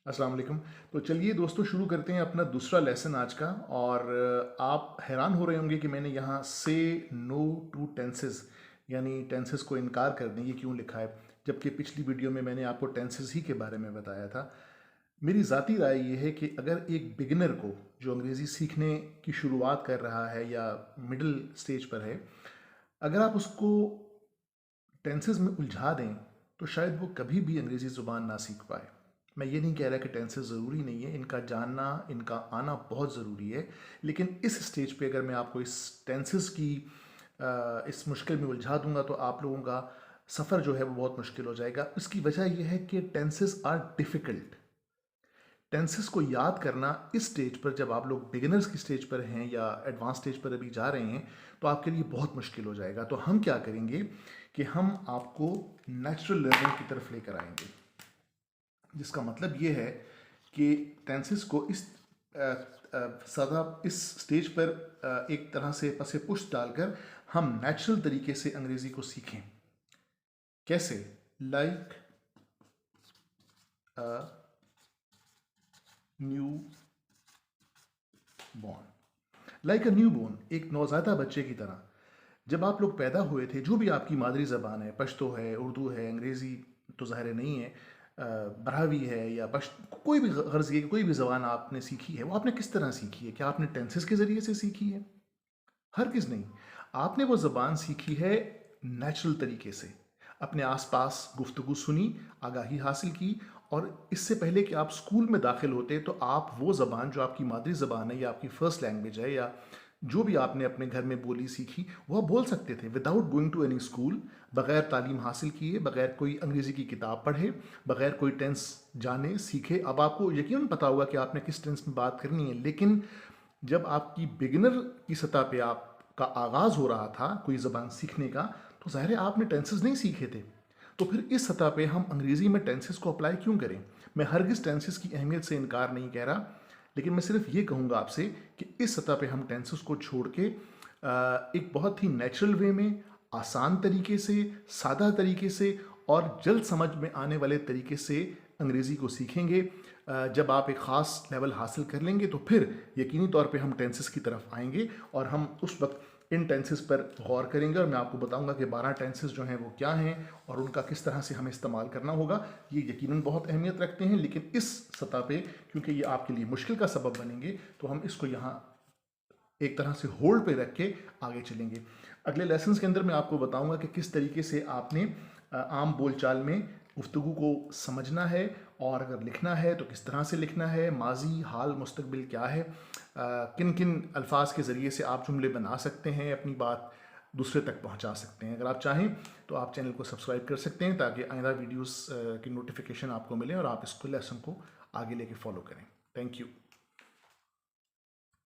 अस्सलाम वालेकुम। तो चलिए दोस्तों शुरू करते हैं अपना दूसरा लेसन आज का। और आप हैरान हो रहे होंगे कि मैंने यहाँ से नो टू टेंसेस यानी टेंसेस को इनकार कर दें ये क्यों लिखा है, जबकि पिछली वीडियो में मैंने आपको टेंसेस ही के बारे में बताया था। मेरी ज़ाती राय ये है कि अगर एक बिगिनर को जो अंग्रेज़ी सीखने की शुरुआत कर रहा है या मिडिल स्टेज पर है, अगर आप उसको टेंसेस में उलझा दें तो शायद वो कभी भी अंग्रेज़ी ज़ुबान ना सीख पाए। मैं ये नहीं कह रहा कि टेंसेस ज़रूरी नहीं है, इनका जानना, इनका आना बहुत ज़रूरी है। लेकिन इस स्टेज पे अगर मैं आपको इस टेंसेस की इस मुश्किल में उलझा दूंगा तो आप लोगों का सफ़र जो है वो बहुत मुश्किल हो जाएगा। इसकी वजह यह है कि टेंसेस आर डिफ़िकल्ट। टेंसेस को याद करना इस स्टेज पर, जब आप लोग बिगिनर्स की स्टेज पर हैं या एडवांस स्टेज पर अभी जा रहे हैं, तो आपके लिए बहुत मुश्किल हो जाएगा। तो हम क्या करेंगे कि हम आपको नेचुरल लर्निंग की तरफ लेकर आएंगे, जिसका मतलब ये है कि टेंसेस को इस सदा इस स्टेज पर एक तरह से पसे पुश डालकर हम नेचुरल तरीके से अंग्रेज़ी को सीखें। कैसे? Like a new born. Like a new born, एक नौज़ादा बच्चे की तरह। जब आप लोग पैदा हुए थे, जो भी आपकी मादरी ज़बान है, पश्तो है, उर्दू है, अंग्रेज़ी तो ज़ाहिर नहीं है, बरहावी है या कोई भी गर्ज़ की कोई भी ज़बान आपने सीखी है, वो आपने किस तरह सीखी है? क्या आपने टेंसेस के ज़रिए से सीखी है? हरगिज़ नहीं। आपने वो ज़बान सीखी है नेचुरल तरीके से। अपने आसपास गुफ्तगू सुनी, आगाही हासिल की, और इससे पहले कि आप स्कूल में दाखिल होते तो आप वो ज़बान जो आपकी मादरी ज़बान है या आपकी फ़र्स्ट लैंग्वेज है या जो भी आपने अपने घर में बोली सीखी, वह बोल सकते थे without going to any school, बग़ैर तालीम हासिल किए, बग़ैर कोई अंग्रेज़ी की किताब पढ़े, बग़ैर कोई टेंस जाने सीखे। अब आपको यकीनन पता होगा कि आपने किस टेंस में बात करनी है, लेकिन जब आपकी बिगिनर की सतह पे आपका आगाज़ हो रहा था कोई ज़बान सीखने का, तो ज़ाहिर है आपने टेंसेस नहीं सीखे थे। तो फिर इस सतह पे हम अंग्रेज़ी में टेंसेस को अप्लाई क्यों करें? मैं हरगिज़ टेंसेस की अहमियत से इनकार नहीं कह रहा, लेकिन मैं सिर्फ ये कहूँगा आपसे कि इस सतह पे हम टेंसेस को छोड़ के एक बहुत ही नेचुरल वे में, आसान तरीके से, सादा तरीके से और जल्द समझ में आने वाले तरीके से अंग्रेज़ी को सीखेंगे। जब आप एक ख़ास लेवल हासिल कर लेंगे तो फिर यकीनी तौर पे हम टेंसेस की तरफ आएंगे और हम उस वक्त इन टेंसेस पर गौर करेंगे और मैं आपको बताऊंगा कि 12 टेंसेस जो हैं वो क्या हैं और उनका किस तरह से हमें इस्तेमाल करना होगा। ये यकीनन बहुत अहमियत रखते हैं, लेकिन इस सतह पे क्योंकि ये आपके लिए मुश्किल का सबब बनेंगे, तो हम इसको यहाँ एक तरह से होल्ड पे रख के आगे चलेंगे। अगले लेसन्स के अंदर मैं आपको बताऊंगा कि किस तरीके से आपने आम बोलचाल में गुफ्तगू को समझना है, और अगर लिखना है तो किस तरह से लिखना है, माजी, हाल, मुस्तकबिल क्या है, किन किन अल्फाज के ज़रिए से आप जुमले बना सकते हैं, अपनी बात दूसरे तक पहुंचा सकते हैं। अगर आप चाहें तो आप चैनल को सब्सक्राइब कर सकते हैं ताकि आइंदा वीडियोस की नोटिफिकेशन आपको मिले और आप इसको लेसन को आगे लेके फॉलो करें। Thank you.